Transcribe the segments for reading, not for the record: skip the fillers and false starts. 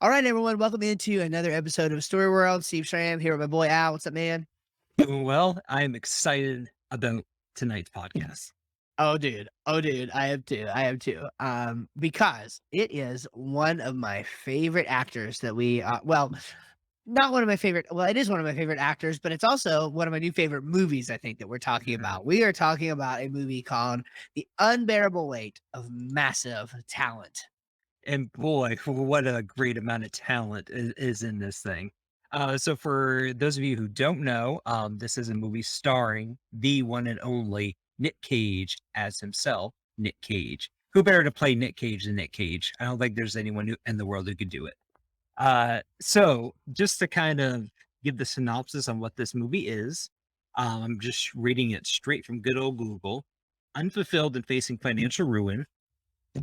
All right, everyone, welcome into another episode of Story World. Steve Schramm here with my boy Al. What's up, man? Doing well. I am excited about tonight's podcast. Oh, dude. I have too. I have too. Because it is one of my favorite actors that not one of my favorite. Well, it is one of my favorite actors, but it's also one of my new favorite movies. I think that we're talking Mhm. about. We are talking about a movie called "The Unbearable Weight of Massive Talent." And boy, what a great amount of talent is in this thing. So for those of you who don't know, this is a movie starring the one and only Nick Cage as himself, Nick Cage. Who better to play Nick Cage than Nick Cage? I don't think there's anyone in the world who could do it. So just to kind of give the synopsis on what this movie is, I'm just reading it straight from good old Google. Unfulfilled and facing financial ruin,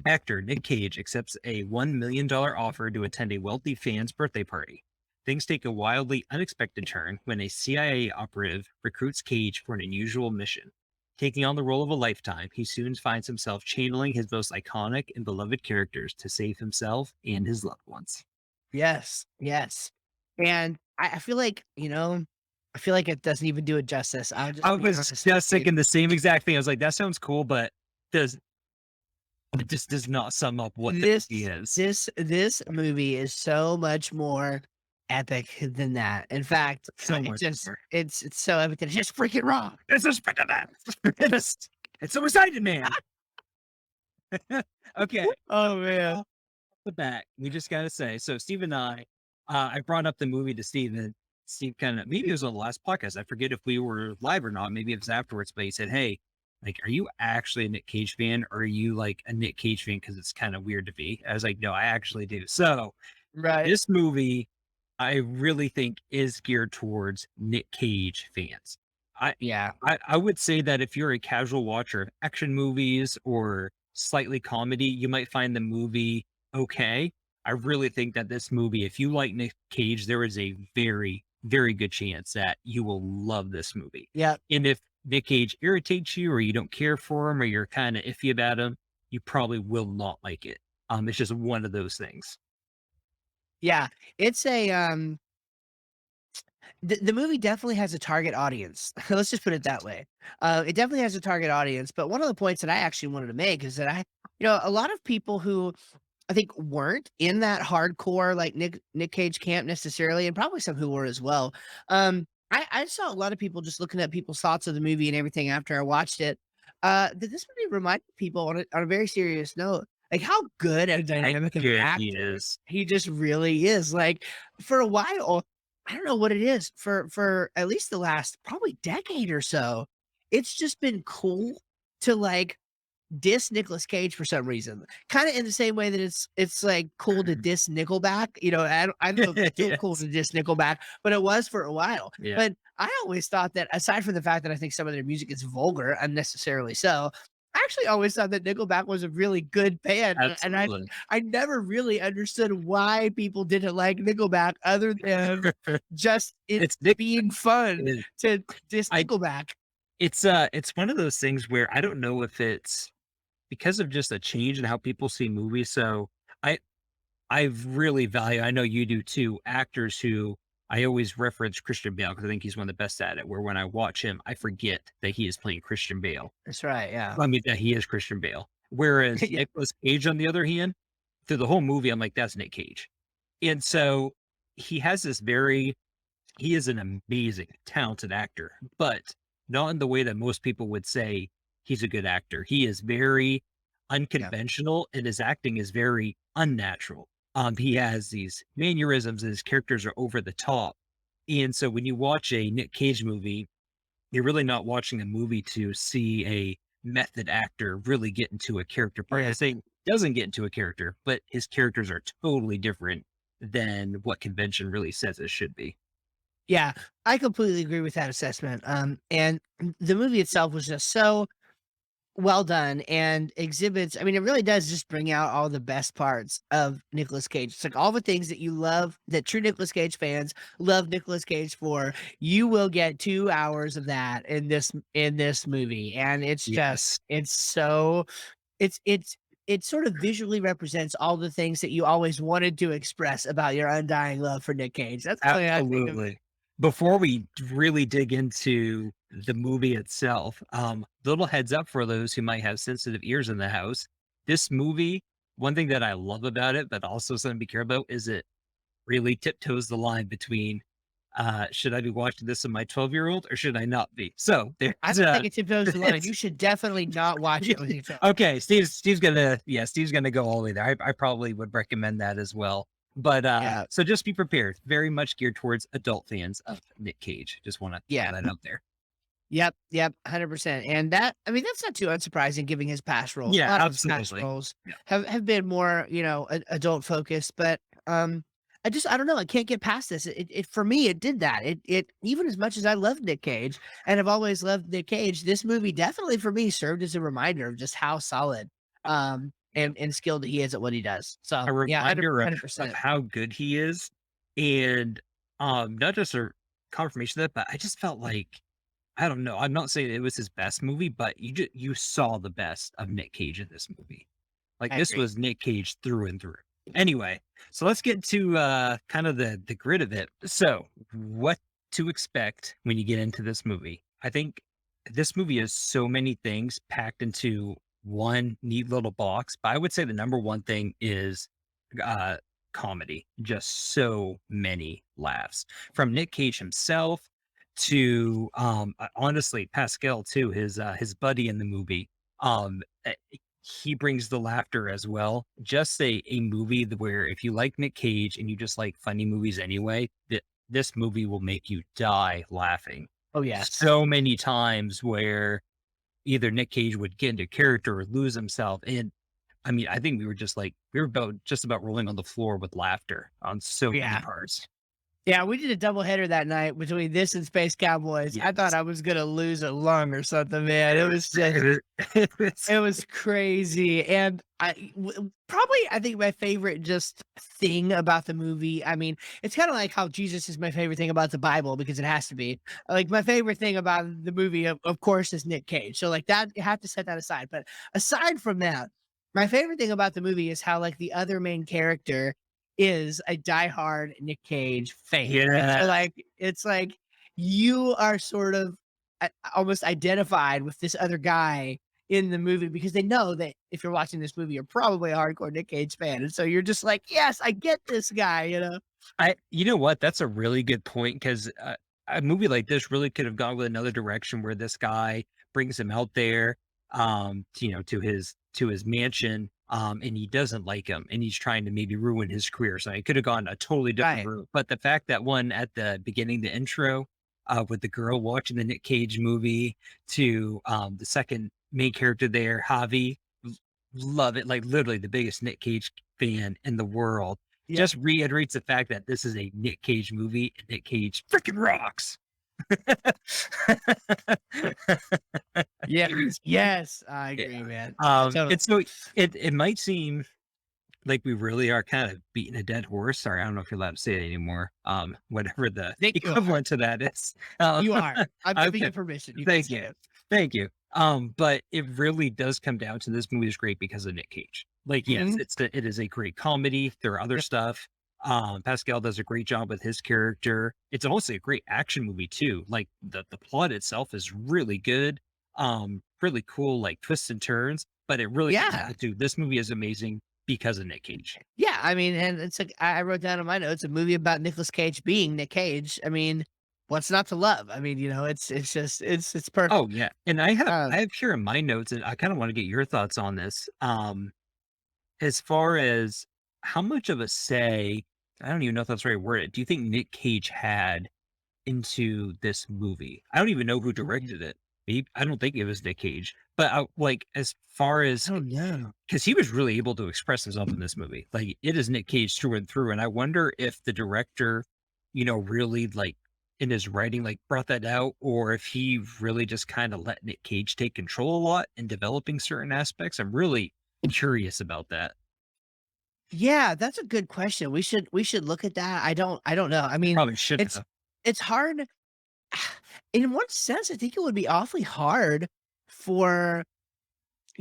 actor Nick Cage accepts a $1 million offer to attend a wealthy fan's birthday party. Things take a wildly unexpected turn when a CIA operative recruits Cage for an unusual mission. Taking on the role of a lifetime, he soon finds himself channeling his most iconic and beloved characters to save himself and his loved ones. Yes, yes. And I feel like, I feel like it doesn't even do it justice. I'll I just be was honest with just you. thinking the same exact thing. I was like, that sounds cool, but does it just does not sum up what the This movie is. this movie is so much more epic than that. In fact, So it much just more. it's so epic that it's just freaking wrong. It's a spit of that. It's so exciting, man. Okay. Oh man. Off the bat, we just gotta say, so Steve and I brought up the movie to Steve, and Steve kind of maybe it was on the last podcast. I forget if we were live or not. Maybe it was afterwards, but he said, "Hey, like, are you actually a Nick Cage fan, or are you like a Nick Cage fan because it's kind of weird to be?" I was like, "No, I actually do." So Right. this movie, I really think is geared towards Nick Cage fans. I Yeah. I would say that if you're a casual watcher of action movies or slightly comedy, you might find the movie okay. I really think that this movie, if you like Nick Cage, there is a very, very good chance that you will love this movie. Yeah. And if Nick Cage irritates you or you don't care for him or you're kind of iffy about him, you probably will not like it. It's just one of those things. Yeah. It's a the movie definitely has a target audience. Let's just put it that way. It definitely has a target audience, but one of the points that I actually wanted to make is that a lot of people who I think weren't in that hardcore like Nick Cage camp necessarily, and probably some who were as well. I saw a lot of people just looking at people's thoughts of the movie and everything after I watched it. That this movie reminded people on a very serious note, like how good and How dynamic of an good he actor is. he just really is. Like for a while, I don't know what it is for at least the last probably decade or so. It's just been cool to like diss Nicolas Cage for some reason, kinda in the same way that it's, like, cool to diss Nickelback, I don't know if it's still cool Yes. to diss Nickelback, but it was for a while, Yeah, but I always thought that aside from the fact that I think some of their music is vulgar, unnecessarily so, I actually always thought that Nickelback was a really good band, and absolutely. I never really understood why people didn't like Nickelback other than just it It's Nick being fun is to diss I Nickelback. it's one of those things where I don't know if it's because of just a change in how people see movies. So I I really value, I know you do too, actors who I always reference Christian Bale because I think he's one of the best at it. Where when I watch him, I forget that he is playing Christian Bale. That's right, yeah. I mean that he is Christian Bale. Whereas Yeah, Nicolas Cage, on the other hand, through the whole movie, I'm like, that's Nick Cage. And so he has this very he is an amazing, talented actor, but not in the way that most people would say he's a good actor. He is very yeah. unconventional and his acting is very unnatural. He has these mannerisms and his characters are over the top. And so when you watch a Nick Cage movie, you're really not watching a movie to see a method actor really get into a character part. I say doesn't get into a character, but his characters are totally different than what convention really says it should be. Yeah, I completely agree with that assessment. And the movie itself was just so well done and exhibits, I mean, it really does just bring out all the best parts of Nicolas Cage. It's like all the things that you love, that true Nicolas Cage fans love Nicolas Cage for. You will get 2 hours of that in this movie. And it's just, Yes. it's so, it's it sort of visually represents all the things that you always wanted to express about your undying love for Nick Cage. That's the way I think of. Absolutely. Before we really dig into the movie itself, little heads up for those who might have sensitive ears in the house. This movie, one thing that I love about it, but also something to be careful about, is it really tiptoes the line between should I be watching this with my 12-year-old or should I not be? So I there's don't think it tiptoes the line. it's You should definitely not watch it with your child. okay, Steve's gonna go all the way there. I probably would recommend that as well. But Yeah. so just be prepared. Very much geared towards adult fans of Nick Cage. Just want to throw Yeah. that out there. Yep, 100%, and that I mean, that's not too unsurprising given his past roles. A Yeah, lot of his past absolutely. roles Yeah. have been more, adult focused, but, I don't know, I can't get past this. It for me, it did that. It even as much as I love Nick Cage, and I've always loved Nick Cage, this movie definitely for me served as a reminder of just how solid, and skilled he is at what he does. A So, yeah, reminder of 100%. how good he is, and not just a confirmation of that, but I just felt like I don't know. I'm not saying it was his best movie, but you saw the best of Nick Cage in this movie. Like I this agree. was Nick Cage through and through. Anyway, so let's get to kind of the grid of it. So, what to expect when you get into this movie? I think this movie has so many things packed into one neat little box, but I would say the number one thing is uh comedy. Just so many laughs from Nick Cage himself to honestly Pascal too, his buddy in the movie. He brings the laughter as well. Just a movie where if you like Nick Cage and you just like funny movies anyway, this movie will make you die laughing. Oh, yes. So many times where either Nick Cage would get into character or lose himself. And I mean, I think we were about just about rolling on the floor with laughter on so many Yeah. parts. Yeah, we did a doubleheader that night between this and Space Cowboys. I thought Yes. I was gonna lose a lung or something, man. It was just It's it was crazy, and probably I think my favorite just thing about the movie. I mean, it's kind of like how Jesus is my favorite thing about the Bible because it has to be. Like my favorite thing about the movie, of course, is Nick Cage. So like that, you have to set that aside. But aside from that, my favorite thing about the movie is how like the other main character is a diehard Nick Cage fan, and so yeah. like it's like you are sort of almost identified with this other guy in the movie because they know that if you're watching this movie, you're probably a hardcore Nick Cage fan. And so you're just like, yes, I get this guy, you know? You know what? That's a really good point because a movie like this really could have gone with another direction where this guy brings him out there, to his mansion, and he doesn't like him, and he's trying to maybe ruin his career. So it could have gone a totally different Right. route. But the fact that one at the beginning, the intro, with the girl watching the Nick Cage movie, to the second main character there, Javi, l- love it, like literally the biggest Nick Cage fan in the world Yep. just reiterates the fact that this is a Nick Cage movie and Nick Cage freaking rocks. Yes. Yes. I Yeah. agree, man. Yeah, totally. And so it might seem like we really are kind of beating a dead horse. Sorry, I don't know if you're allowed to say it anymore. Whatever the Think you are. equivalent to that is. Um, You are. I'm giving okay, you permission. You can thank say you, it. thank you. But it really does come down to this movie is great because of Nick Cage. Like, yes, Mhm. it is a great comedy. There are other Yep. stuff. Pascal does a great job with his character. It's also a great action movie too. Like the plot itself is really good. Really cool, like twists and turns. But it really comes Yeah. down to this movie is amazing because of Nick Cage. Yeah. I mean, and it's like I wrote down in my notes a movie about Nicolas Cage being Nick Cage. I mean, what's not to love? I mean, it's just it's perfect. Oh yeah, and Um, I have here in my notes, and I kind of want to get your thoughts on this. As far as how much of a say, I don't even know if that's the right word. Do you think Nick Cage had into this movie? I don't even know who mm, directed it. I don't think it was Nick Cage, but like as far I as don't know. because he was really able to express himself in this movie. Like it is Nick Cage through and through. And I wonder if the director, really like in his writing, like brought that out, or if he really just kind of let Nick Cage take control a lot in developing certain aspects. I'm really curious about that. Yeah, that's a good question. We should look at that. I don't know. I mean, Probably should it's have. it's hard in one sense, I think it would be awfully hard for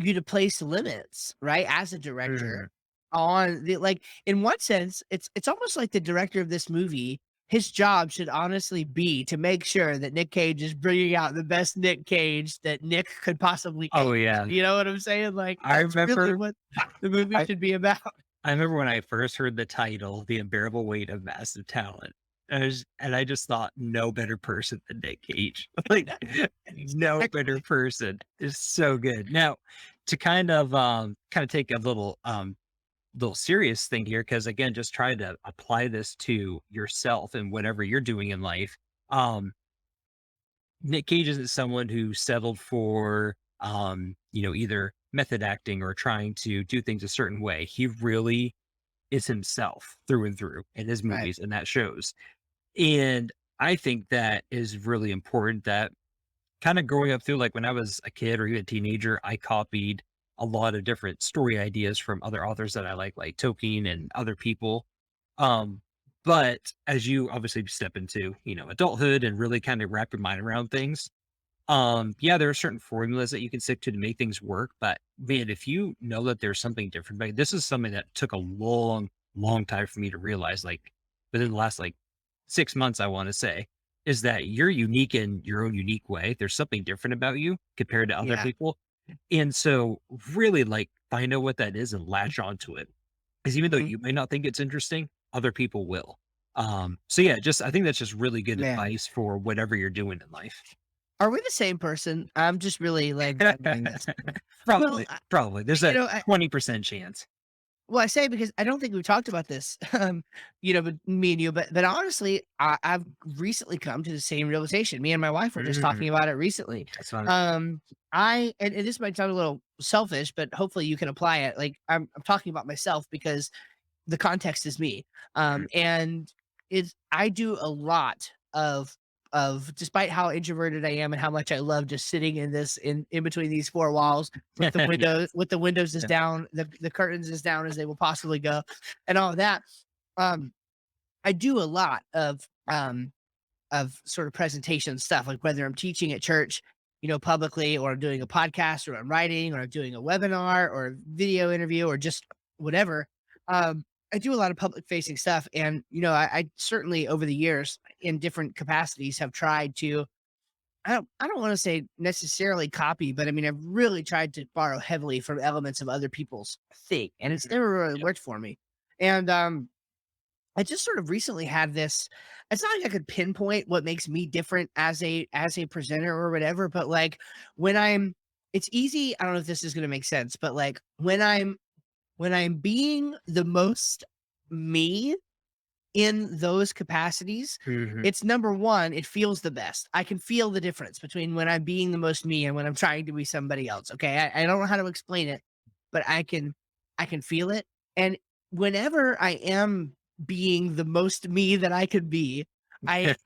you to place limits, right, as a director Mhm. on the like, in one sense, it's almost like the director of this movie, his job should honestly be to make sure that Nick Cage is bringing out the best Nick Cage that Nick could possibly Oh, cage. yeah. You know what I'm saying? Like, I that's really remember what the movie I should be about. I remember when I first heard the title, "The Unbearable Weight of Massive Talent." I just thought no better person than Nick Cage. Like, no better Exactly. person. Is so good. Now, to kind of take a little serious thing here, because again, just try to apply this to yourself and whatever you're doing in life. Um, Nick Cage isn't someone who settled for, either method acting or trying to do things a certain way. He really is himself through and through in his Right. movies, and that shows. And I think that is really important that kind of growing up through, like when I was a kid or even a teenager, I copied a lot of different story ideas from other authors that I like Tolkien and other people. Um, but as you obviously step into, adulthood and really kind of wrap your mind around things, yeah, there are certain formulas that you can stick to make things work. But man, if you know that there's something different, like this is something that took a long time for me to realize, like within the last like 6 months, I want to say, is that you're unique in your own unique way. There's something different about you compared to other Yeah. people. And so really like find out what that is and latch onto it. Because even though Mhm. you may not think it's interesting, other people will. So yeah, just I think that's just really good Man, advice for whatever you're doing in life. are we the same person? I'm just really, like, wondering this. Well, Probably. There's a I 20% chance. well, I say because I don't think we've talked about this, but me and you, but honestly, I've recently come to the same realization. Me and my wife were just Mm, talking about it recently. that's fine. Um, and this might sound a little selfish, but hopefully you can apply it. Like I'm talking about myself because the context is me. Mm. And it's I do a lot of despite how introverted I am and how much I love just sitting in between these four walls Yeah, with the windows is yeah. down, the curtains as down as they will possibly go, and all of that. Um, I do a lot of sort of presentation stuff, like whether I'm teaching at church, publicly, or I'm doing a podcast, or I'm writing, or I'm doing a webinar, or a video interview, or just whatever. I do a lot of public facing stuff, and I certainly over the years, in different capacities, have tried to. I don't want to say necessarily copy, but I mean I've really tried to borrow heavily from elements of other people's thing, and it's Mhm. never really Yep. worked for me. And I just sort of recently had this. It's not like I could pinpoint what makes me different as a presenter or whatever, but like when I'm it's easy. I don't know if this is gonna make sense, but like when I'm being the most me in those capacities, Mhm. it's number one, it feels the best. I can feel the difference between when I'm being the most me and when I'm trying to be somebody else. Okay. I don't know how to explain it, but I can feel it. And whenever I am being the most me that I could be, I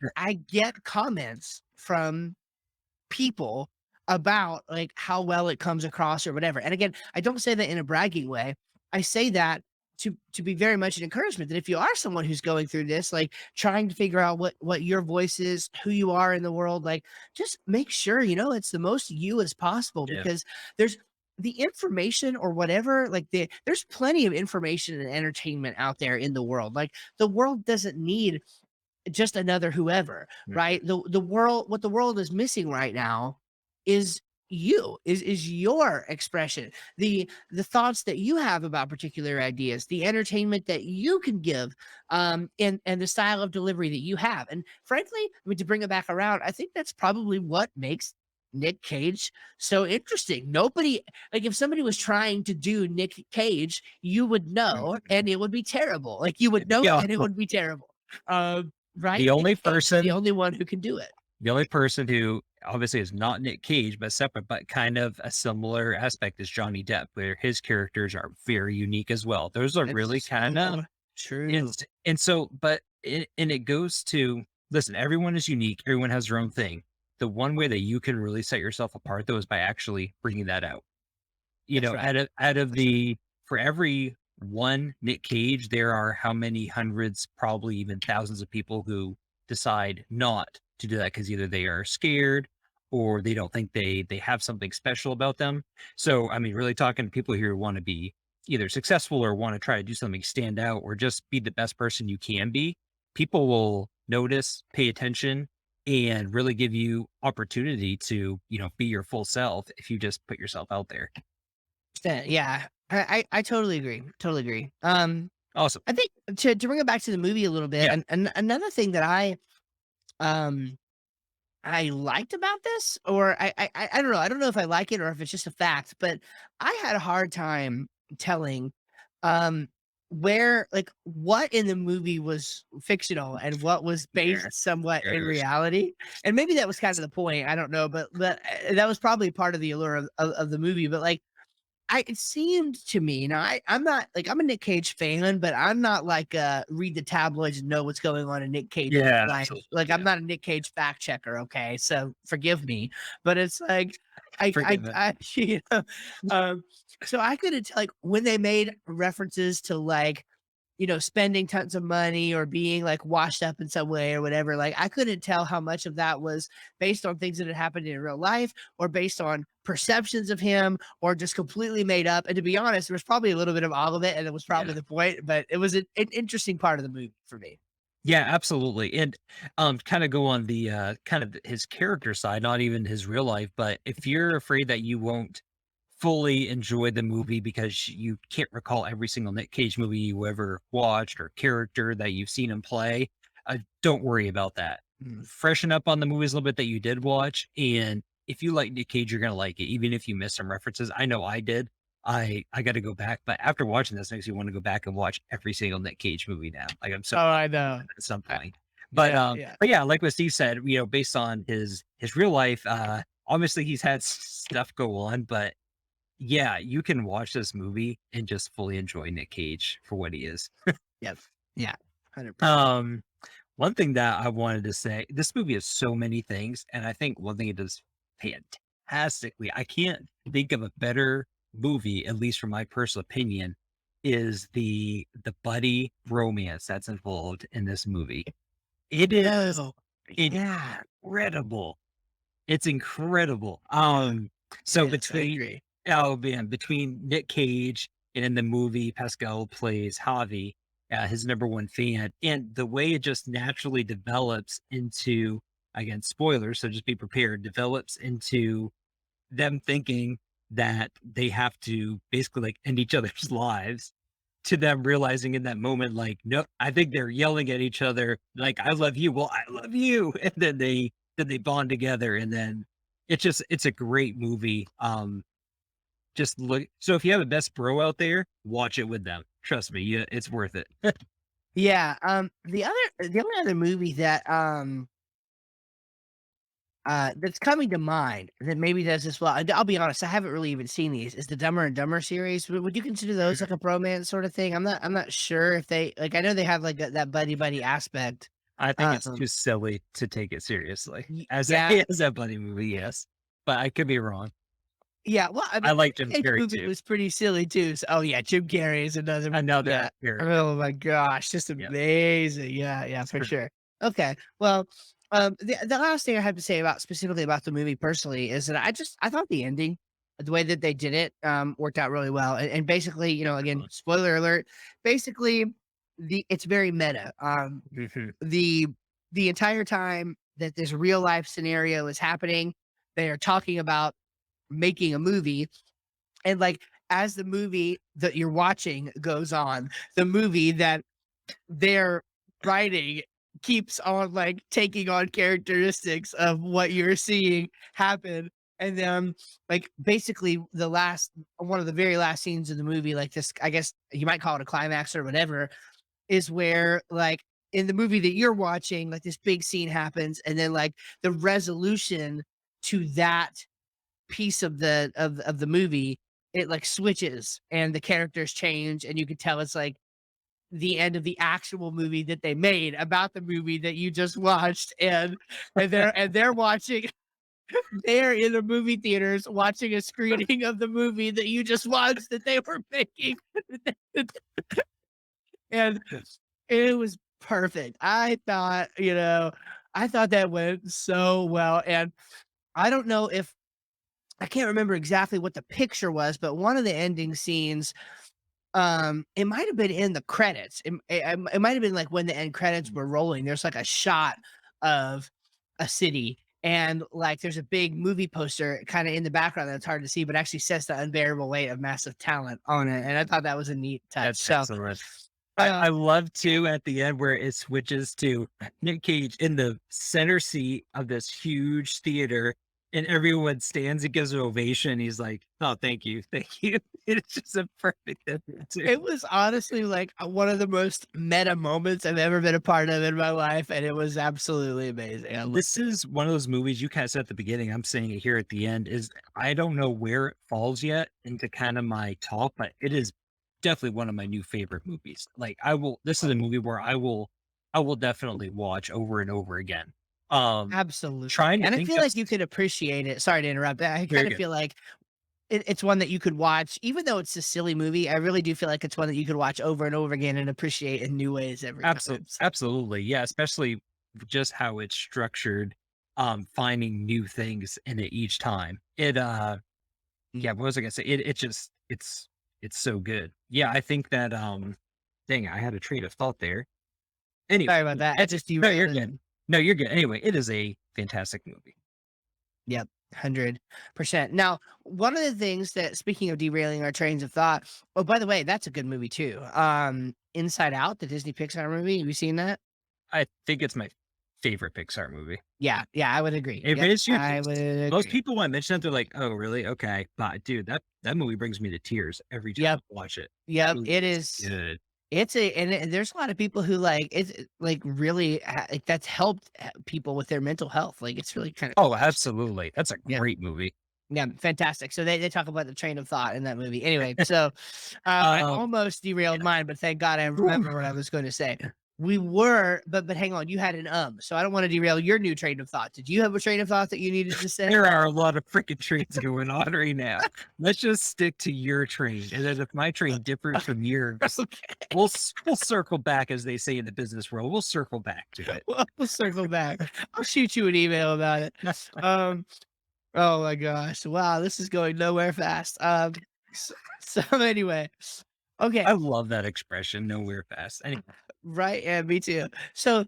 get comments from people about like how well it comes across or whatever. And again, I don't say that in a bragging way. I say that to be very much an encouragement that if you are someone who's going through this, like trying to figure out what your voice is, who you are in the world, like just make sure it's the most you as possible Yeah. because there's the information or whatever, like there's plenty of information and entertainment out there in the world. Like the world doesn't need just another whoever, Mm. right? The world what the world is missing right now is is your expression, the thoughts that you have about particular ideas, the entertainment that you can give, and the style of delivery that you have. And frankly, I mean, to bring it back around, I think that's probably what makes Nick Cage so interesting. Nobody like if somebody was trying to do Nick Cage, you would know and it would be terrible. Like you would know it Yeah. and it would be terrible. Right? The Nick only Cage is the person only one who can do it. the only person who obviously is not Nick Cage, but separate, but kind of a similar aspect is Johnny Depp, where his characters are very unique as well. Those are really That's kind of so true. it's and so, but it goes to listen, everyone is unique, everyone has their own thing. The one way that you can really set yourself apart though is by actually bringing that out. That's right. Out of For sure. the for every one Nick Cage, there are how many hundreds, probably even thousands of people who decide not to do that because either they are scared or they don't think they have something special about them. So, I mean, really talking to people here who want to be either successful or want to try to do something stand out or just be the best person you can be, people will notice, pay attention, and really give you opportunity to, be your full self if you just put yourself out there. Yeah, I totally agree. Totally agree. Awesome. I think to bring it back to the movie a little bit, Yeah. and another thing that um I liked about this, or I don't know. I don't know if I like it or if it's just a fact, but I had a hard time telling, um, where like what in the movie was fictional and what was Yeah. based somewhat in Yes. reality. And maybe that was kind of the point. I don't know, but that was probably part of the allure of the movie. But like it seemed to me now I'm not like I'm a Nick Cage fan, but I'm not like read the tabloids and know what's going on in Nick Cage's Yeah, life. absolutely. Like I'm Yeah. not a Nick Cage fact checker, okay? So forgive me. But it's like Forgive it. you know, um so I couldn't like when they made references to like spending tons of money or being like washed up in some way or whatever. Like I couldn't tell how much of that was based on things that had happened in real life or based on perceptions of him or just completely made up. And to be honest, there was probably a little bit of all of it, and it was probably Yeah. the point, but it was an interesting part of the movie for me. Yeah, absolutely. And kind of go on the kind of his character side, not even his real life, but if you're afraid that you won't fully enjoy the movie because you can't recall every single Nick Cage movie you ever watched or character that you've seen him play, don't worry about that. Mm. Freshen up on the movies a little bit that you did watch, and if you like Nick Cage, you're gonna like it, even if you miss some references. I know I did. I got to go back, but after watching this, makes me want to go back and watch every single Nick Cage movie now. Like I'm so Oh, I know. at some Uh, point. But yeah, um, yeah. but yeah, like what Steve said, based on his real life, obviously he's had stuff go on, but yeah, you can watch this movie and just fully enjoy Nick Cage for what he is. Yep. Yeah. 100%. Um, One thing that I wanted to say, this movie has so many things, and I think one thing it does fantastically, I can't think of a better movie, at least from my personal opinion, is the buddy romance that's involved in this movie. It is Oh, yeah. incredible. It's incredible. So Yes, I between agree. oh man, between Nick Cage and in the movie Pascal plays Javi, his number one fan, and the way it just naturally develops into again spoilers, so just be prepared, develops into them thinking that they have to basically like end each other's lives to them realizing in that moment, like, no, I think they're yelling at each other, like, I love you. Well, I love you. And then they bond together. And then it's a great movie. Just look. So if you have a best bro out there, watch it with them. Trust me. Yeah, it's worth it. Yeah. The only other movie that that's coming to mind that maybe does this well. And I'll be honest, I haven't really even seen these. Is the Dumber and Dumber series? Would you consider those like a bromance sort of thing? I'm not sure if they like. I know they have like that buddy buddy aspect. I think it's Um, too silly to take it seriously as a, yeah, as a buddy movie. Yes, but I could be wrong. yeah. Well, I I mean, like the Jim Cage Carrey movie too. was pretty silly too. So, oh yeah, Jim Carrey is another. Another Yeah. character. Oh my gosh, just Yeah. amazing. Yeah, yeah, for sure. Okay. Well, the last thing I have to say about specifically about the movie personally is that I thought the ending, the way that they did it, worked out really well. And basically, again, spoiler alert, basically it's very meta. Mhm. The the entire time that this real life scenario is happening, they are talking about making a movie, and like as the movie that you're watching goes on, the movie that they're writing keeps on like taking on characteristics of what you're seeing happen. And then like basically the last one of the very last scenes of the movie, like this, I guess you might call it a climax or whatever, is where like in the movie that you're watching, like this big scene happens, and then like the resolution to that piece of the movie, it like switches and the characters change, and you can tell it's like the end of the actual movie that they made about the movie that you just watched. And they're watching they're in the movie theaters watching a screening of the movie that you just watched that they were making. And it was perfect. I thought that went so well. And I don't know if I can't remember exactly what the picture was, but one of the ending scenes, it might have been in the credits. It might have been like when the end credits were rolling. There's like a shot of a city, and like there's a big movie poster kind of in the background that's hard to see, but actually says the unbearable weight of massive talent on it. And I thought that was a neat touch. That's So, excellent. uh, I love yeah, too at the end where it switches to Nick Cage in the center seat of this huge theater and everyone stands and gives an ovation. He's like, "Oh, thank you. Thank you." It's just a perfect ending too. it was honestly like one of the most meta moments I've ever been a part of in my life, and it was absolutely amazing. I loved This it. is one of those movies you kind of said at the beginning, I'm saying it here at the end, is I don't know where it falls yet into kind of my top, but it is definitely one of my new favorite movies. Like this is a movie where I will definitely watch over and over again. Um Absolutely, Trying to and I think feel of like you could appreciate it. Sorry to interrupt. I very kind of good. feel like it's one that you could watch, even though it's a silly movie. I really do feel like it's one that you could watch over and over again and appreciate in new ways every time. So, Absolutely. Yeah, especially just how it's structured, finding new things in it each time. mm, Yeah, what was I gonna say? It just it's so good. Yeah, I think that dang, I had a train of thought there. Anyway, sorry about that. I just no, derailed you're good. and No, you're good. Anyway, it is a fantastic movie. yep, 100%. Now, one of the things that, speaking of derailing our trains of thought, oh, by the way, that's a good movie too. Inside Out, the Disney Pixar movie. Have you seen that? I think it's my favorite Pixar movie. Yeah, yeah, I would agree. If Yep, it's your I would most agree. people when I mention that, they're like, "Oh, really? Okay." But dude, that movie brings me to tears every time I Yep, watch it. That yep, movie it is is. good. It's a and there's a lot of people who, like, like, really like, that's helped people with their mental health, like, it's really kinda Oh, interesting. absolutely. That's a Yeah, great movie. yeah, fantastic. So they talk about the train of thought in that movie. Anyway, so, I Um, almost derailed mine, but thank God I remember what I was gonna say. We were but hang on, you had an, so I don't wanna derail your new train of thought. Did you have a train of thought that you needed to say? there are a lot of freaking trains going on right now. Let's just stick to your train, and then if my train differs from yours, Okay, we'll circle back, as they say in the business world. We'll circle back to it. we'll circle back. I'll shoot you an email about it. Um Oh my gosh. Wow, this is going nowhere fast. So anyway, okay, I love that expression, nowhere fast. Anyway, right, yeah, me too. So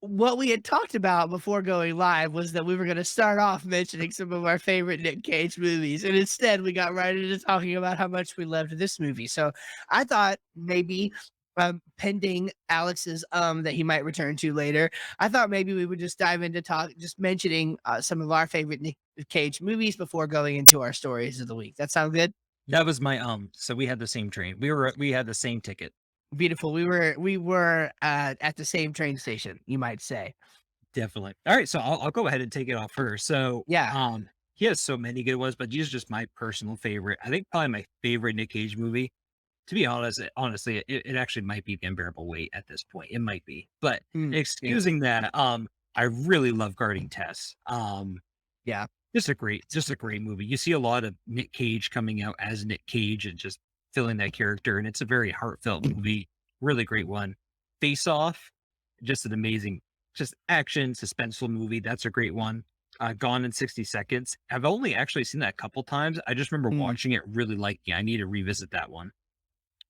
what we had talked about before going live was that we were gonna start off mentioning some of our favorite Nick Cage movies, and instead we got right into talking about how much we loved this movie. So I thought maybe, pending Alex's, that he might return to later, I thought maybe we would just dive into just mentioning, some of our favorite Nick Cage movies before going into our stories of the week. That sound good? that was my so we had the same train. We had the same ticket. Beautiful. We were, at the same train station, you might say. Definitely. All right, so I'll go ahead and take it off first. So, Yeah. he has so many good ones, but these are just my personal favorite. I think probably my favorite Nick Cage movie. To be honest, honestly, it actually might be Unbearable Weight at this point. It might be, but Yeah. excusing that, I really love Guarding Tess. Yeah. Just a great movie. You see a lot of Nick Cage coming out as Nick Cage and just filling that character, and it's a very heartfelt movie. Really great one. Face Off, just an amazing, just action suspenseful movie. That's a great one. Gone in 60 Seconds. I've only actually seen that a couple times. I just remember Mm. watching it, really liking it. I need to revisit that one.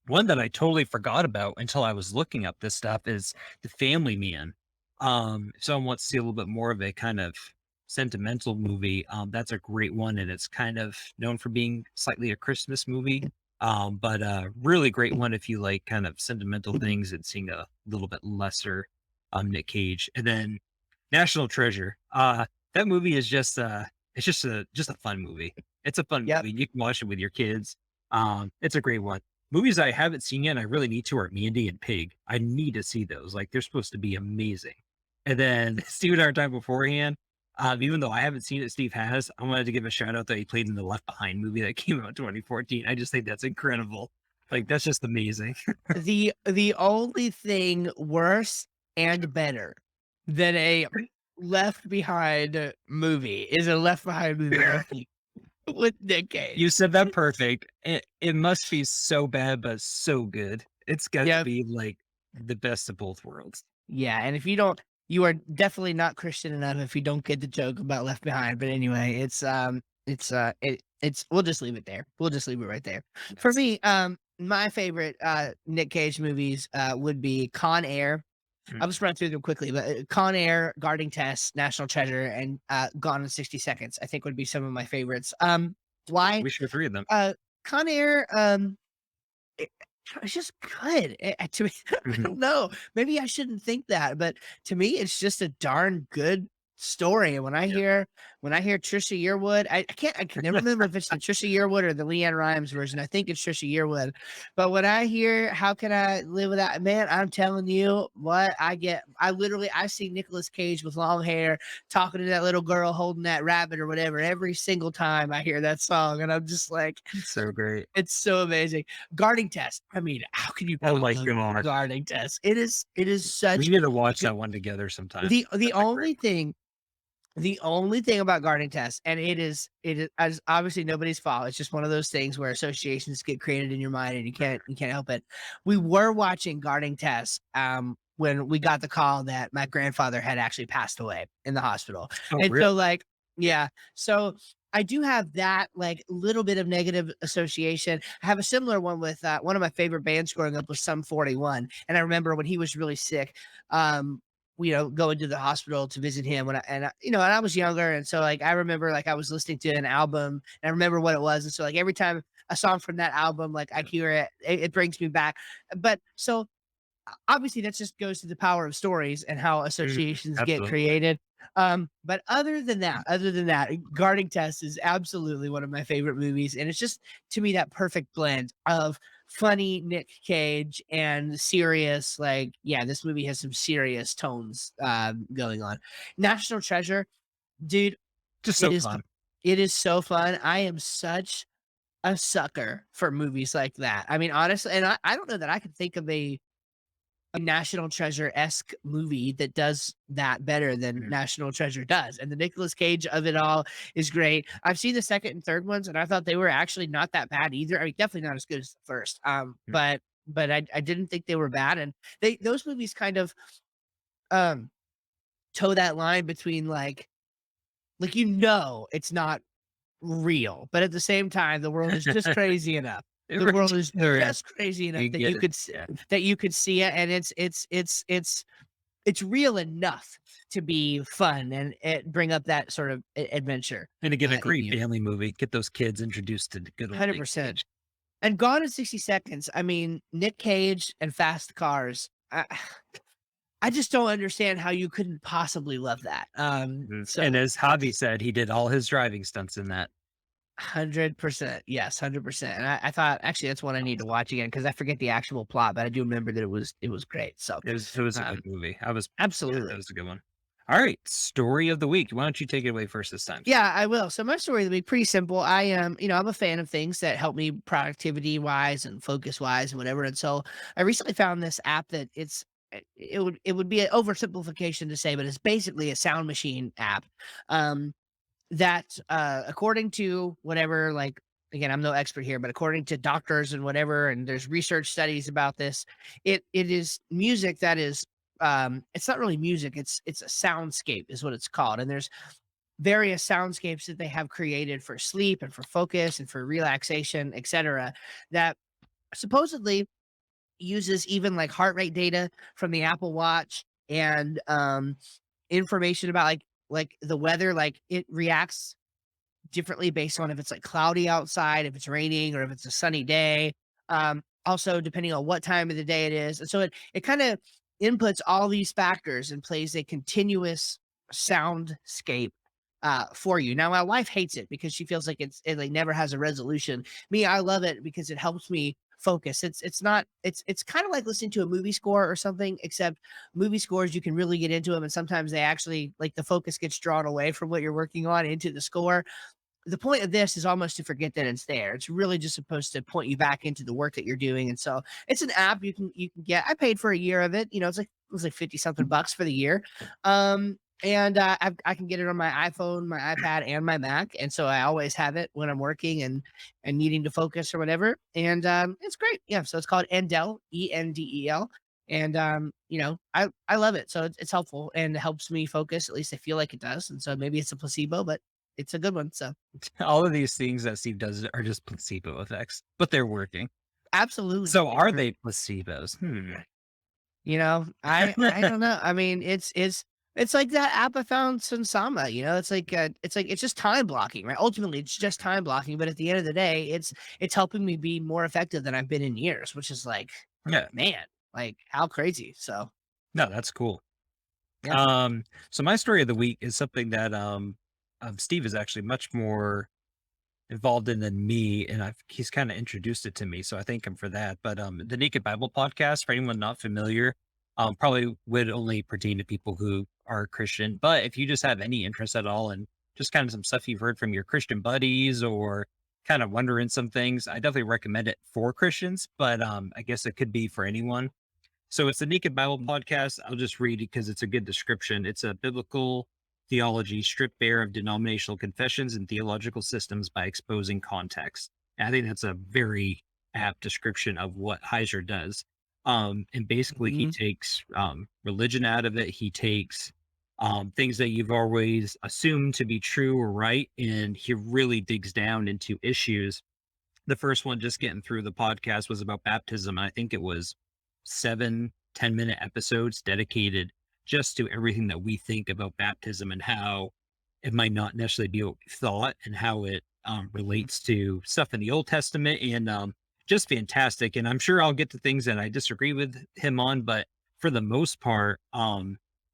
One that I totally forgot about until I was looking up this stuff is The Family Man. If someone wants to see a little bit more of a kind of sentimental movie, that's a great one, and it's kind of known for being slightly a Christmas movie. But really great one if you like kind of sentimental things and seeing a little bit lesser Nick Cage. And then National Treasure. That movie is just it's just a fun movie. It's a fun Yep. movie. You can watch it with your kids. It's a great one. Movies I haven't seen yet, and I really need to, are Mandy and Pig. I need to see those. Like they're supposed to be amazing. And then Steve and I were talking beforehand. Even though I haven't seen it, Steve has. I wanted to give a shout out that he played in the Left Behind movie that came out in 2014. I just think that's incredible. Like that's just amazing. The only thing worse and better than a Left Behind movie is a Left Behind movie with Nick You Cage. said that perfect. It must be so bad, but so good. It's got to Yep. be like the best of both worlds. Yeah, and if you don't You are definitely not Christian enough if you don't get the joke about Left Behind, but anyway, it's we'll just leave it there. We'll just leave it right there. For Yes. me, my favorite, Nick Cage movies, would be Con Air. Mm. I'll just run through them quickly, but, Con Air, Guarding Test, National Treasure, and, Gone in 60 Seconds, I think would be some of my favorites. Why? We share 3 of them. Uh, Con Air, it it's just good. To me, I Mhm. don't know. Maybe I shouldn't think that, but to me, it's just a darn good story. And Yep. when I hear Trisha Yearwood, I can never remember if it's the Trisha Yearwood or the Leanne Rimes version. I think it's Trisha Yearwood. But when I hear "How Can I Live Without," man, I'm telling you what I get. I see Nicolas Cage with long hair talking to that little girl holding that rabbit or whatever every single time I hear that song, and I'm just like, It's so great. it's so amazing. Guarding Test. I mean, how can you Oh not my love god. Guarding Test? It is We such need to watch good that one together sometime. the That's a great only thing the only thing about Guarding Test, and it is as obviously nobody's fault. It's just one of those things where associations get created in your mind and you can't help it. We were watching Guarding Test when we got the call that my grandfather had actually passed away in the hospital. Oh, And really? so like, yeah. So I do have that like little bit of negative association. I have a similar one with one of my favorite bands growing up was Sum 41. And I remember when he was really sick, um, going to the hospital to visit him and I was younger. And so like, I remember like I was listening to an album and I remember what it was. And so like every time a song from that album, like I hear it brings me back. But so obviously that just goes to the power of stories and how Mhm. associations get Absolutely. created. But other than that, Guarding Test is absolutely one of my favorite movies, and it's just to me that perfect blend of funny Nick Cage and serious. Like, yeah, this movie has some serious tones going on. National Treasure, dude, Just it so is fun. it is so fun. I am such a sucker for movies like that. I mean, honestly, and I don't know that I can think of a National Treasure-esque movie that does that better than Mhm. National Treasure does, and the Nicolas Cage of it all is great. I've seen the 2nd and 3rd ones, and I thought they were actually not that bad either. I mean, definitely not as good as the 1st, Mhm. but I didn't think they were bad, and those movies kind of, um, toe that line between, it's not real, but at the same time, the world is just crazy enough. It The world really is there just crazy enough you that get you it. could Yeah. see it, and it's real enough to be fun and bring up that sort of adventure And again, a in great you. family movie. Get those kids introduced to the good old Nick 100%. Cage. And Gone in 60 Seconds, I mean, Nick Cage and Fast Cars. I just don't understand how you couldn't possibly love that. Mhm. And So as Javi said, he did all his driving stunts in that. 100%. Yes, 100%. And I thought actually that's one I need to watch again because I forget the actual plot, but I do remember that it was great. So It was a good um, movie. Yeah, that absolutely. was a good one. All right, story of the week. Why don't you take it away first this time? Yeah, I will. So my story will be pretty simple. I am, I'm a fan of things that help me productivity wise and focus wise and whatever. And so I recently found this app that it would be an oversimplification to say, but it's basically a sound machine app. Um, that according to whatever, like again, I'm no expert here, but according to doctors and whatever, and there's research studies about this, it is music that is it's not really music, it's a soundscape is what it's called. And there's various soundscapes that they have created for sleep and for focus and for relaxation, etc., that supposedly uses even like heart rate data from the Apple Watch and information about like the weather, like it reacts differently based on if it's like cloudy outside, if it's raining, or if it's a sunny day. Also, depending on what time of the day it is. And so it kind of inputs all these factors and plays a continuous soundscape for you. Now, my wife hates it because she feels like it like never has a resolution. Me, I love it because it helps me focus. It's not it's kind of like listening to a movie score or something, except movie scores you can really get into them, and sometimes they actually like the focus gets drawn away from what you're working on into the score. The point of this is almost to forget that it's there. It's really just supposed to point you back into the work that you're doing. And so it's an app you can get. I paid for a year of it. It was like 50 something bucks for the year. And I can get it on my iPhone, my iPad, and my Mac. And so I always have it when I'm working and needing to focus or whatever. And it's great. Yeah. So it's called Endel, Endel. And, I love it. So it's helpful and it helps me focus. At least I feel like it does. And so maybe it's a placebo, but it's a good one. So All of these things that Steve does are just placebo effects, but they're working. absolutely. So are they placebos? Hmm. I don't know. I mean, it's like that app I found Sunsama, it's just time blocking, right? Ultimately, it's just time blocking, but at the end of the day, it's helping me be more effective than I've been in years, which is like, Yeah. man, like how crazy. So, No, that's cool. yeah. So my story of the week is something that Steve is actually much more involved in than me, and he's kind of introduced it to me, so I thank him for that. But the Naked Bible podcast, for anyone not familiar, probably would only pertain to people who are Christian. But if you just have any interest at all and just kind of some stuff you've heard from your Christian buddies or kind of wondering some things, I definitely recommend it for Christians. But I guess it could be for anyone. So it's the Naked Bible podcast. I'll just read it because it's a good description. It's a biblical theology stripped bare of denominational confessions and theological systems by exposing context. And I think that's a very apt description of what Heiser does. And basically, he Mhm. takes religion out of it. He takes things that you've always assumed to be true or right, and he really digs down into issues. The first one, just getting through the podcast, was about baptism. I think it was 7 10-minute episodes dedicated just to everything that we think about baptism and how it might not necessarily be what we thought and how it relates to stuff in the Old Testament, and just fantastic. And I'm sure I'll get to things that I disagree with him on, but for the most part,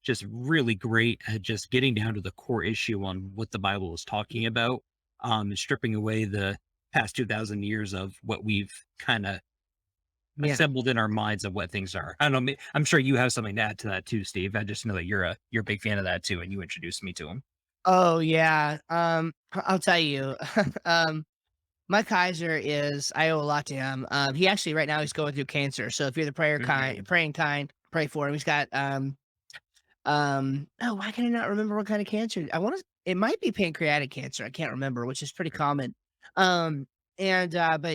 just really great at just getting down to the core issue on what the Bible is talking about, and stripping away the past 2,000 years of what we've kind of Yeah. assembled in our minds of what things are. I don't know. I'm sure you have something to add to that too, Steve. I just know that you're a big fan of that too, and you introduced me to him. Oh, yeah. I'll tell you. um, Mike Kaiser is I owe a lot to him. He actually right now he's going through cancer. So if you're the Mm. praying kind, pray for him. He's got oh, why can I not remember what kind of cancer? It might be pancreatic cancer. I can't remember, which is pretty common. Um, but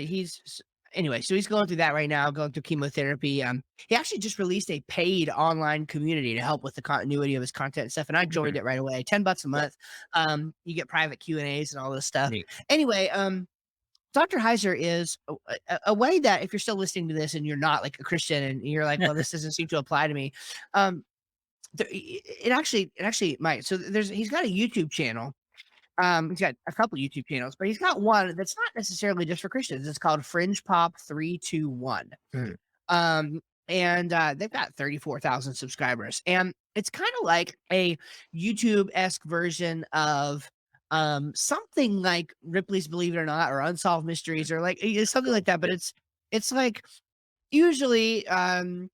anyway, so he's going through that right now, going through chemotherapy. He actually just released a paid online community to help with the continuity of his content and stuff, and I joined Mhm. it right away. $10 a month. You get private Q&As and all this stuff. Neat. Anyway, Dr. Heiser is a way that if you're still listening to this and you're not like a Christian and you're like, well, this doesn't seem to apply to me. Um, it actually might. So he's got a YouTube channel. He's got a couple YouTube channels, but he's got one that's not necessarily just for Christians. It's called Fringe Pop 321. Mm. And they've got 34,000 subscribers. And it's kind of like a YouTube-esque version of something like Ripley's Believe It or Not or Unsolved Mysteries or something like that. But it's like usually, 10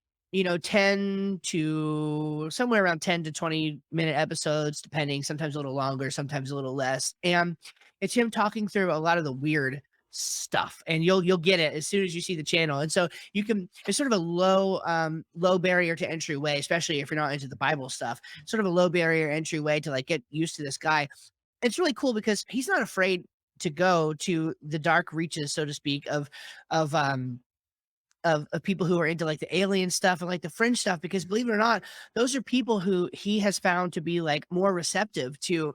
to somewhere around 10 to 20-minute episodes, depending, sometimes a little longer, sometimes a little less. And it's him talking through a lot of the weird stuff. And you'll get it as soon as you see the channel. And so it's sort of a low barrier to entry way, especially if you're not into the Bible stuff, sort of a low barrier entry way to like get used to this guy. It's really cool because he's not afraid to go to the dark reaches, so to speak, of um of people who are into like the alien stuff and like the fringe stuff, because believe it or not, those are people who he has found to be like more receptive to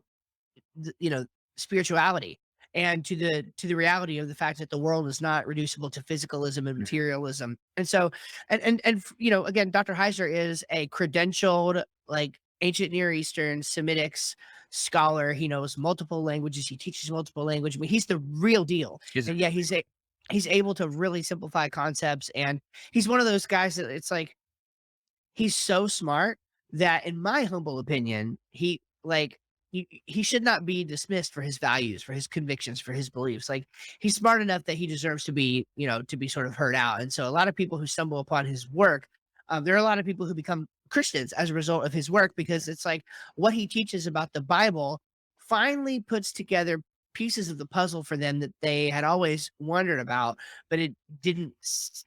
spirituality and to the reality of the fact that the world is not reducible to physicalism and Mhm. materialism. And so again, Dr. Heiser is a credentialed like ancient Near Eastern Semitics scholar. He knows multiple languages, he teaches multiple language. I mean, he's the real deal. Is And yeah, he's able to really simplify concepts, and he's one of those guys that it's like he's so smart that, in my humble opinion, he should not be dismissed for his values, for his convictions, for his beliefs. Like, he's smart enough that he deserves to be sort of heard out. And so a lot of people who stumble upon his work, there are a lot of people who become Christians as a result of his work, because it's like what he teaches about the Bible finally puts together pieces of the puzzle for them that they had always wondered about, but it didn't,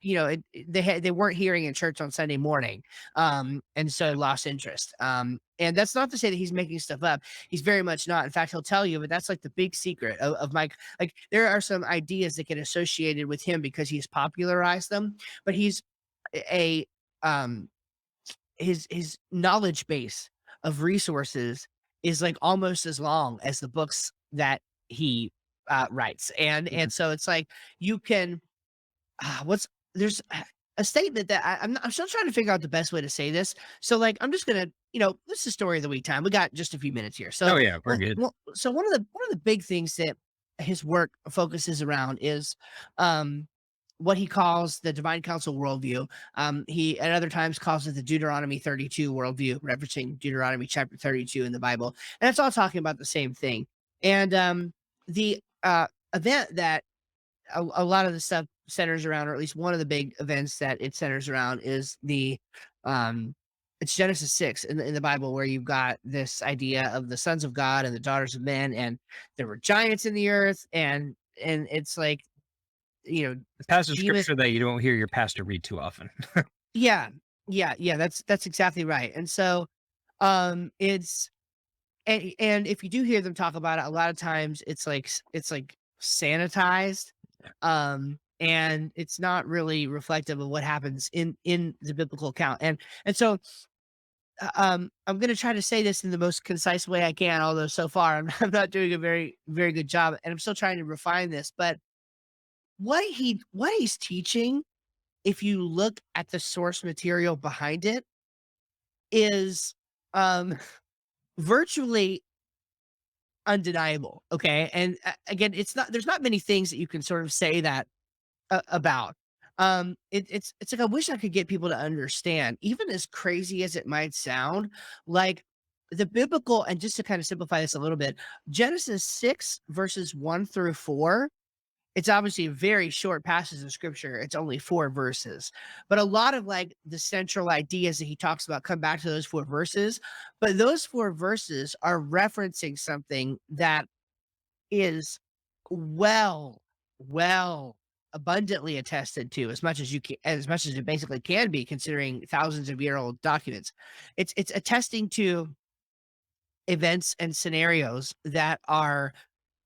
they weren't hearing in church on Sunday morning, and so lost interest. And that's not to say that he's making stuff up. He's very much not. In fact, he'll tell you, but that's like the big secret of Mike. Like, there are some ideas that get associated with him because he's popularized them, but he's a his knowledge base of resources is like almost as long as the books that he writes, and so it's like you can what's there's a statement that I'm still trying to figure out the best way to say this. So, like, I'm just gonna, this is story of the week time. We got just a few minutes here. So, Oh yeah, we're good. so one of the big things that his work focuses around is, what he calls the divine council worldview. He at other times calls it the Deuteronomy 32 worldview, referencing Deuteronomy chapter 32 in the Bible, and it's all talking about the same thing. And the event that a lot of the stuff centers around, or at least one of the big events that it centers around is um it's Genesis 6 in the Bible, where you've got this idea of the sons of God and the daughters of men, and there were giants in the earth, and it's like, you know, The passage of demon scripture that you don't hear your pastor read too often. yeah, yeah, that's exactly right. And so it's and if you do hear them talk about it, a lot of times it's like sanitized, and it's not really reflective of what happens in the biblical account. And so I'm going to try to say this in the most concise way I can, although so far I'm not doing a very good job, and I'm still trying to refine this. But what he's teaching, if you look at the source material behind it, is um virtually undeniable, okay? And, again, it's not there's not many things that you can sort of say that about. It's like I wish I could get people to understand, even as crazy as it might sound, like, the biblical, and just to kind of simplify this a little bit, Genesis 6 verses 1 through 4, it's obviously a very short passage of scripture. It's only 4 verses. But a lot of, like, the central ideas that he talks about come back to those 4 verses, but those 4 verses are referencing something that is well, well, abundantly attested to, as much as you can, as much as it basically can be, considering thousands of year old documents. It's attesting to events and scenarios that are,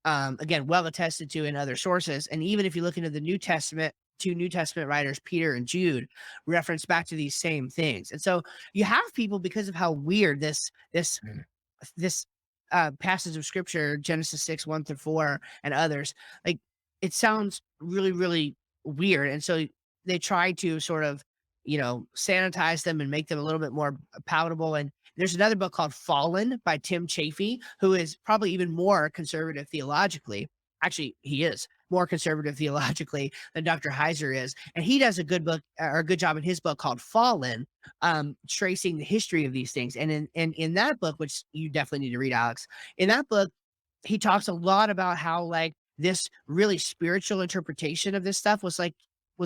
again, well attested to in other sources. And even if you look into the New Testament, two New Testament writers, Peter and Jude, reference back to these same things. And so you have people, because of how weird this passage of scripture, Genesis 6, 1 through 4, and others, like, it sounds really, really weird. And so they try to sort of, sanitize them and make them a little bit more palatable. And there's another book called Fallen by Tim Chafee, who is probably even more conservative theologically. Actually, he is more conservative theologically than Dr. Heiser is. And he does a good book, or a good job in his book called Fallen, tracing the history of these things. And in that book, which you definitely need to read, Alex, in that book, he talks a lot about how, like, this really spiritual interpretation of this stuff was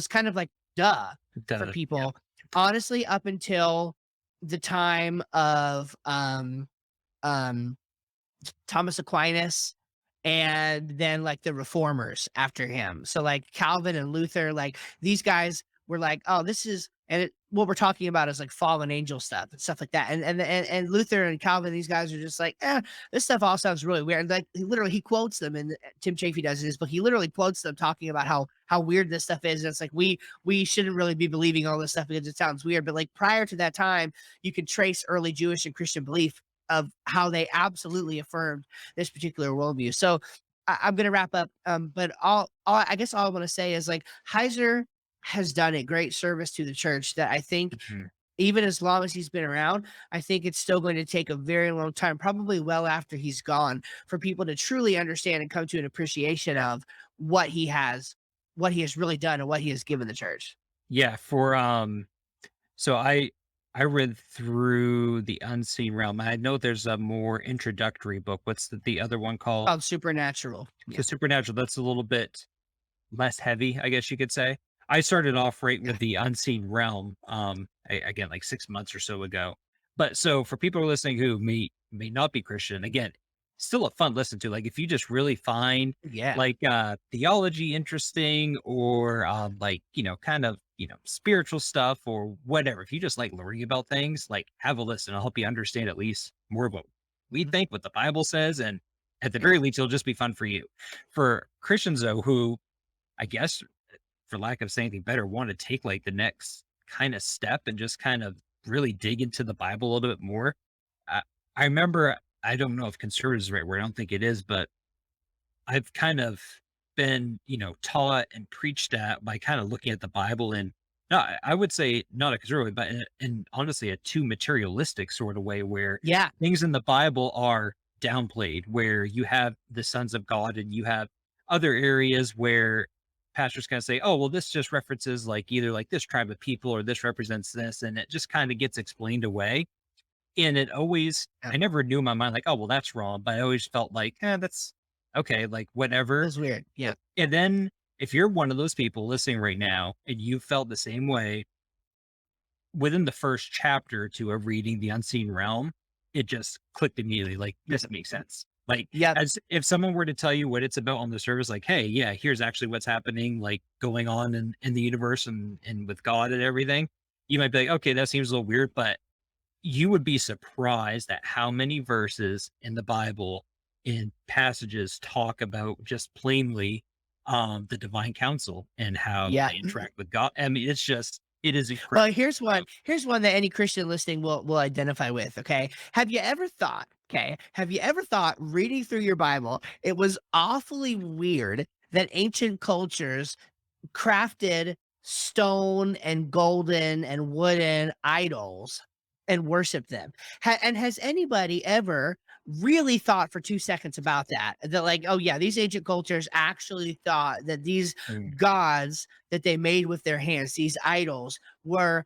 kind of like duh for Yeah. people, honestly, up until the time of um Thomas Aquinas, and then, like, the reformers after him. So, like, Calvin and Luther, like, these guys were like, "Oh, this is," what we're talking about is, like, fallen angel stuff and stuff like that. And Luther and Calvin, these guys are just like, this stuff all sounds really weird." Like, he quotes them, and Tim Chafee does this, but he literally quotes them talking about how weird this stuff is. And it's like, we shouldn't really be believing all this stuff because it sounds weird. But, like, prior to that time, you can trace early Jewish and Christian belief of how they absolutely affirmed this particular worldview. So I'm going to wrap up. But I guess all I want to say is, like, Heiser has done a great service to the church that I think, Mhm. even as long as he's been around, I think it's still going to take a very long time, probably well after he's gone, for people to truly understand and come to an appreciation of what what he has really done and what he has given the church. Yeah, so I read through The Unseen Realm. I know there's a more introductory book. What's the other one called? Called Supernatural. So Yeah. Supernatural, that's a little bit less heavy, I guess you could say. I started off right Yeah. with The Unseen Realm, again, like 6 months or so ago. But so for people who are listening who may not be Christian, again, still a fun listen to. Like if you just really find Yeah. like theology interesting, or like, kind of, spiritual stuff or whatever. If you just like learning about things, like have a listen. I'll help you understand at least more of what we Mhm. think, what the Bible says, and at the very Yeah. least, it'll just be fun for you. For Christians though, who I guess, for lack of saying anything better, want to take like the next kind of step and just kind of really dig into the Bible a little bit more, I, I remember, I don't know if conservative is the right word. I don't think it is, but I've kind of been, taught and preached at by kind of looking at the Bible and not, I would say not a conservative, but in honestly a too materialistic sort of way where Yeah. things in the Bible are downplayed, where you have the sons of God and you have other areas where pastors kind of say, oh, well, this just references like either like this tribe of people or this represents this. And it just kind of gets explained away. And it always, Yeah. I never knew in my mind, like, oh, well, that's wrong. But I always felt like, that's okay, like whatever. That's weird. Yeah. And then if you're one of those people listening right now and you felt the same way within the first chapter to a reading The Unseen Realm, it just clicked immediately. Like, this makes sense. Like, Yep. as if someone were to tell you what it's about on the surface, like, hey, yeah, here's actually what's happening, like going on in the universe and with God and everything, you might be like, okay, that seems a little weird, but you would be surprised at how many verses in the Bible in passages talk about just plainly the divine counsel and how Yeah. they interact with God. I mean, it is incredible. Well, here's one that any Christian listening will identify with, okay? Have you ever thought reading through your Bible, it was awfully weird that ancient cultures crafted stone and golden and wooden idols and worship them. And has anybody ever really thought for 2 seconds about that? That like, oh yeah, these ancient cultures actually thought that these Mm, gods that they made with their hands, these idols, were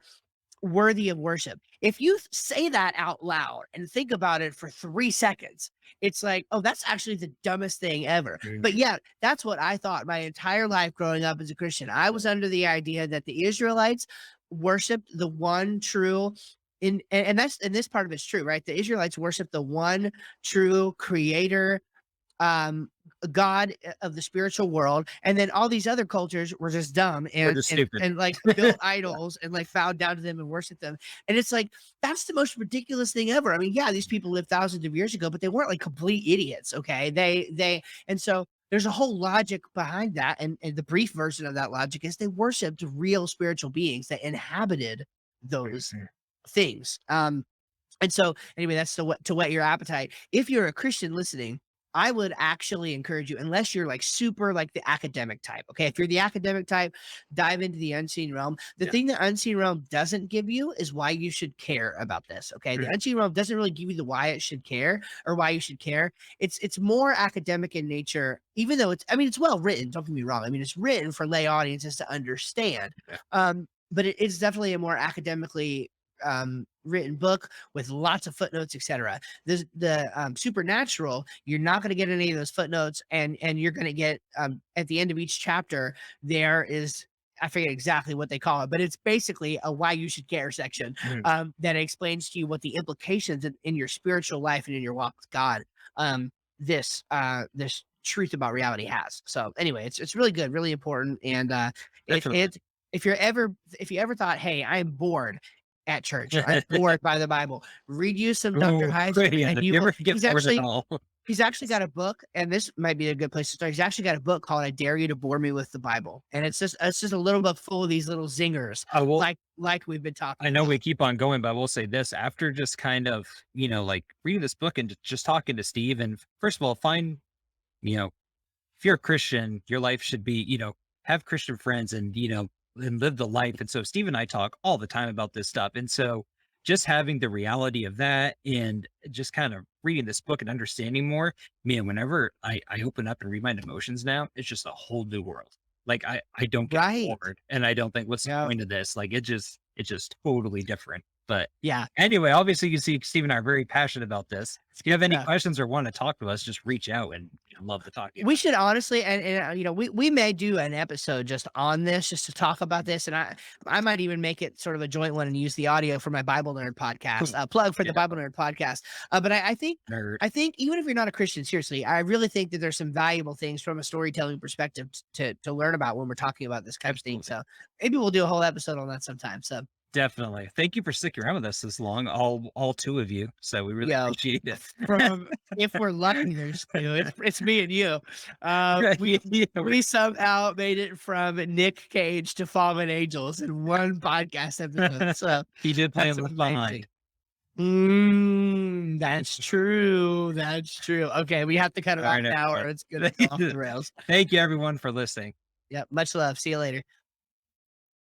worthy of worship. If you say that out loud and think about it for 3 seconds, it's like, "Oh, that's actually the dumbest thing ever." mm, But yeah, that's what I thought my entire life growing up as a Christian. I was under the idea that the Israelites worshiped the one true and this part of it's true, right? The Israelites worshiped the one true creator, um God of the spiritual world, and then all these other cultures were just dumb we're and just and stupid. and like built idols and like bowed down to them and worshiped them. And it's like that's the most ridiculous thing ever. I mean, yeah, these people lived thousands of years ago, but they weren't like complete idiots. Okay, they and so there's a whole logic behind that, and the brief version of that logic is they worshipped real spiritual beings that inhabited those Mhm. things. And so, anyway, that's to whet your appetite. If you're a Christian listening, I would actually encourage you, unless you're like super like the academic type. Okay. If you're the academic type, dive into the unseen realm. The Yeah. thing the unseen realm doesn't give you is why you should care about this. Okay. The Mm, unseen realm doesn't really give you the why it should care or why you should care. It's more academic in nature, even though I mean, it's well written. Don't get me wrong. I mean, it's written for lay audiences to understand. yeah. But it's definitely a more academically written book with lots of footnotes, etc. The supernatural, you're not going to get any of those footnotes, and you're going to get at the end of each chapter there is, I forget exactly what they call it, but it's basically a why you should care section Mm, that explains to you what the implications in your spiritual life and in your walk with God, this truth about reality has. So anyway, it's really good, really important, and definitely. it if you ever thought, hey, I'm bored at church or I'm bored by the Bible, read you some Dr. Oh, Heiser, yeah. and If you you will. ever get bored at all, He's actually got a book, and this might be a good place to start. He's actually got a book called "I Dare You to Bore Me with the Bible," and it's just a little book full of these little zingers, I will. like we've been I talking know we about. keep on going, but I will say this after just kind of, like reading this book and just talking to Steve. And first of all, you know, if you're a Christian, your life should be, have Christian friends and, and live the life. And so Steve and I talk all the time about this stuff. And so just having the reality of that and just kind of reading this book and understanding more, man, whenever I open up and read my emotions now, it's just a whole new world. Like I don't get Right. bored and I don't think what's the Yeah. point of this? Like it's just totally different. But Yeah. anyway, obviously you see Steve and I are very passionate about this. If you have any Yeah. questions or want to talk to us, just reach out and I'd love to talk to you. We should honestly, we may do an episode just on this, just to talk about this, and I might even make it sort of a joint one and use the audio for my Bible Nerd podcast. Plug for the Yeah, Bible Nerd podcast. But I think nerd. I think even if you're not a Christian, seriously, I really think that there's some valuable things from a storytelling perspective to learn about when we're talking about this kind of thing. Absolutely. So maybe we'll do a whole episode on that sometime. So Definitely. Thank you for sticking around with us this long, all 2 of you. So we really Yeah, appreciate it. from if we're lucky, there's 2. It's me and you. Right. We Yeah, we somehow made it from Nick Cage to Fallen Angels in one podcast episode, so he did play that's Left amazing. Behind. That's true, that's true. Okay, we have to cut it All off right, now or everyone. it's gonna go off the rails. Thank you everyone for listening. Yep, much love. See you later.